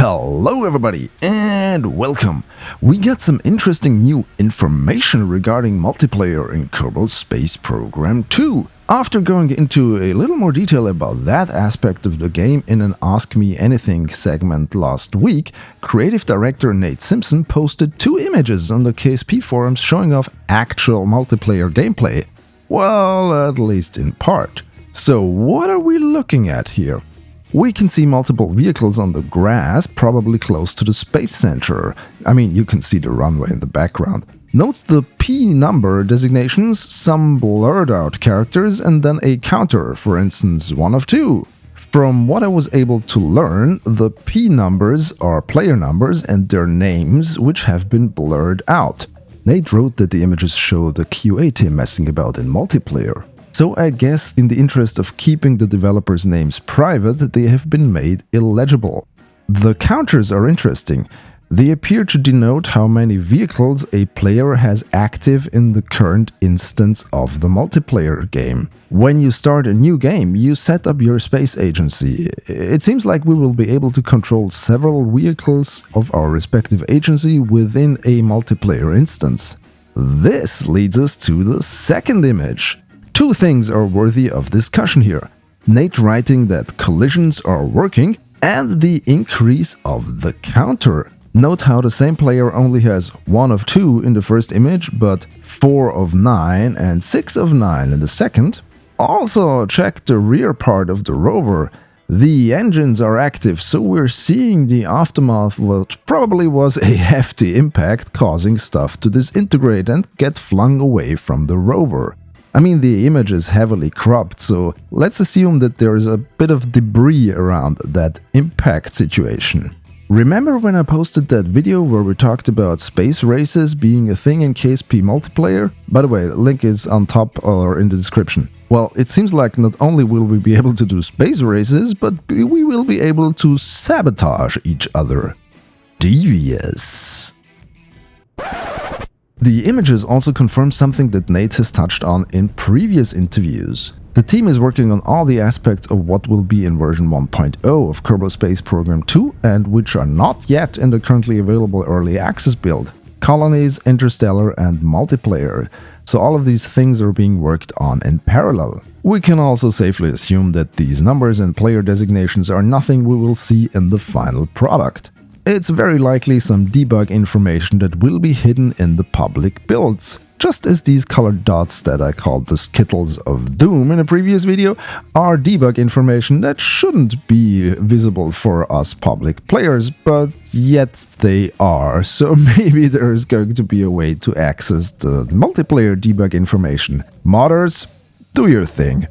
Hello everybody and welcome! We got some interesting new information regarding multiplayer in Kerbal Space Program 2. After going into a little more detail about that aspect of the game in an Ask Me Anything segment last week, creative director Nate Simpson posted 2 images on the KSP forums showing off actual multiplayer gameplay. Well, at least in part. So what are we looking at here? We can see multiple vehicles on the grass, probably close to the space center. I mean, you can see the runway in the background. Note the P number designations, some blurred out characters, and then a counter, for instance 1 of 2. From what I was able to learn, the P numbers are player numbers and their names, which have been blurred out. Nate wrote that the images show the QA team messing about in multiplayer. So I guess in the interest of keeping the developers' names private, they have been made illegible. The counters are interesting. They appear to denote how many vehicles a player has active in the current instance of the multiplayer game. When you start a new game, you set up your space agency. It seems like we will be able to control several vehicles of our respective agency within a multiplayer instance. This leads us to the second image. 2 things are worthy of discussion here. Nate writing that collisions are working and the increase of the counter. Note how the same player only has 1 of 2 in the first image, but 4 of 9 and 6 of 9 in the second. Also check the rear part of the rover. The engines are active, so we're seeing the aftermath of what probably was a hefty impact causing stuff to disintegrate and get flung away from the rover. I mean, the image is heavily cropped, so let's assume that there is a bit of debris around that impact situation. Remember when I posted that video where we talked about space races being a thing in KSP Multiplayer? By the way, the link is on top or in the description. Well, it seems like not only will we be able to do space races, but we will be able to sabotage each other. Devious. The images also confirm something that Nate has touched on in previous interviews. The team is working on all the aspects of what will be in version 1.0 of Kerbal Space Program 2 and which are not yet in the currently available early access build. Colonies, interstellar and multiplayer. So all of these things are being worked on in parallel. We can also safely assume that these numbers and player designations are nothing we will see in the final product. It's very likely some debug information that will be hidden in the public builds, just as these colored dots that I called the Skittles of Doom in a previous video are debug information that shouldn't be visible for us public players, but yet they are, so maybe there's going to be a way to access the multiplayer debug information. Modders, do your thing.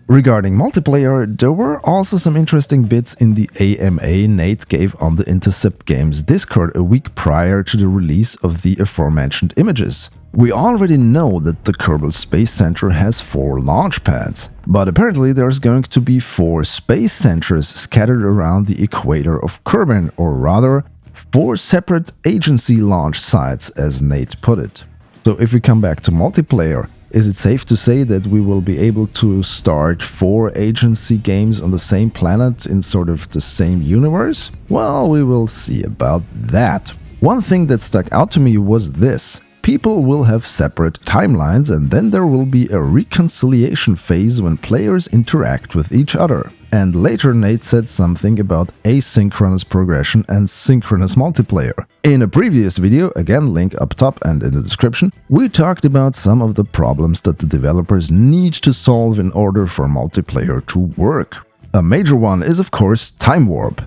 Regarding multiplayer, there were also some interesting bits in the AMA Nate gave on the Intercept Games Discord a week prior to the release of the aforementioned images. We already know that the Kerbal Space Center has 4 launch pads, but apparently there's going to be 4 space centers scattered around the equator of Kerbin, or rather, 4 separate agency launch sites, as Nate put it. So if we come back to multiplayer, is it safe to say that we will be able to start 4 agency games on the same planet in sort of the same universe? Well, we will see about that. One thing that stuck out to me was this. People will have separate timelines and then there will be a reconciliation phase when players interact with each other. And later Nate said something about asynchronous progression and synchronous multiplayer. In a previous video, again link up top and in the description, we talked about some of the problems that the developers need to solve in order for multiplayer to work. A major one is of course time warp.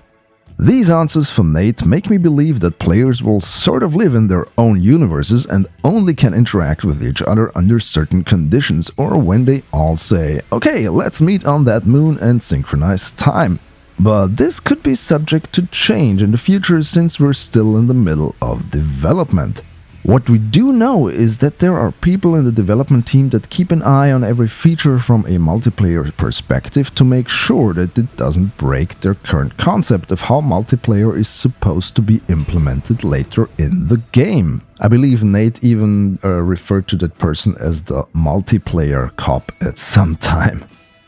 These answers from Nate make me believe that players will sort of live in their own universes and only can interact with each other under certain conditions or when they all say, okay, let's meet on that moon and synchronize time. But this could be subject to change in the future since we're still in the middle of development. What we do know is that there are people in the development team that keep an eye on every feature from a multiplayer perspective to make sure that it doesn't break their current concept of how multiplayer is supposed to be implemented later in the game. I believe Nate even referred to that person as the multiplayer cop at some time.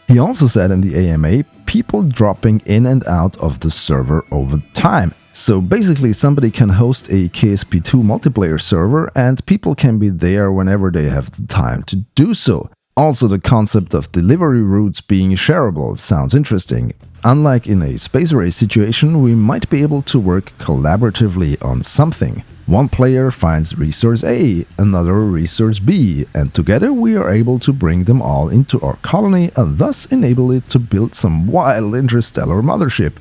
He also said in the AMA, people dropping in and out of the server over time. So basically somebody can host a KSP2 multiplayer server and people can be there whenever they have the time to do so. Also, the concept of delivery routes being shareable sounds interesting. Unlike in a space race situation, we might be able to work collaboratively on something. One player finds resource A, another resource B, and together we are able to bring them all into our colony and thus enable it to build some wild interstellar mothership.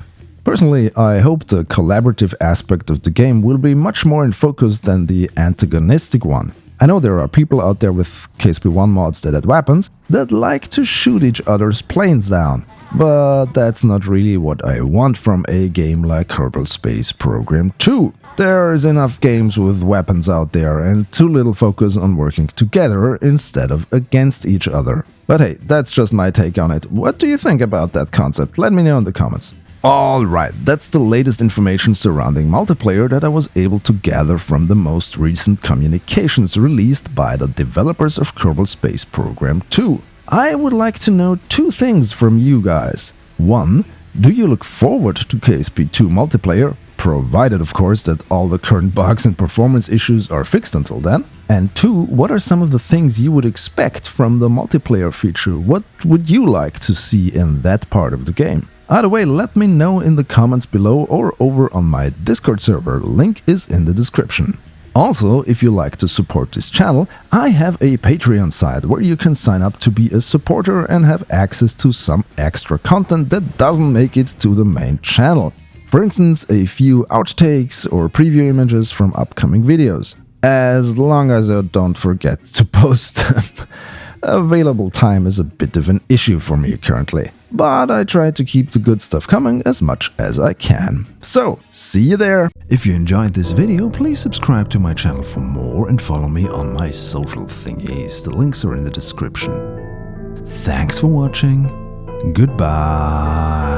Personally, I hope the collaborative aspect of the game will be much more in focus than the antagonistic one. I know there are people out there with KSP1 mods that add weapons that like to shoot each other's planes down, but that's not really what I want from a game like Kerbal Space Program 2. There's enough games with weapons out there and too little focus on working together instead of against each other. But hey, that's just my take on it. What do you think about that concept? Let me know in the comments. Alright, that's the latest information surrounding multiplayer that I was able to gather from the most recent communications released by the developers of Kerbal Space Program 2. I would like to know two things from you guys. 1. Do you look forward to KSP2 Multiplayer? Provided, of course, that all the current bugs and performance issues are fixed until then. And 2. What are some of the things you would expect from the multiplayer feature? What would you like to see in that part of the game? Either way, let me know in the comments below or over on my Discord server, link is in the description. Also, if you like to support this channel, I have a Patreon site where you can sign up to be a supporter and have access to some extra content that doesn't make it to the main channel. For instance, a few outtakes or preview images from upcoming videos. As long as I don't forget to post them. Available time is a bit of an issue for me currently, but I try to keep the good stuff coming as much as I can. So, see you there! If you enjoyed this video, please subscribe to my channel for more and follow me on my social thingies. The links are in the description. Thanks for watching. Goodbye.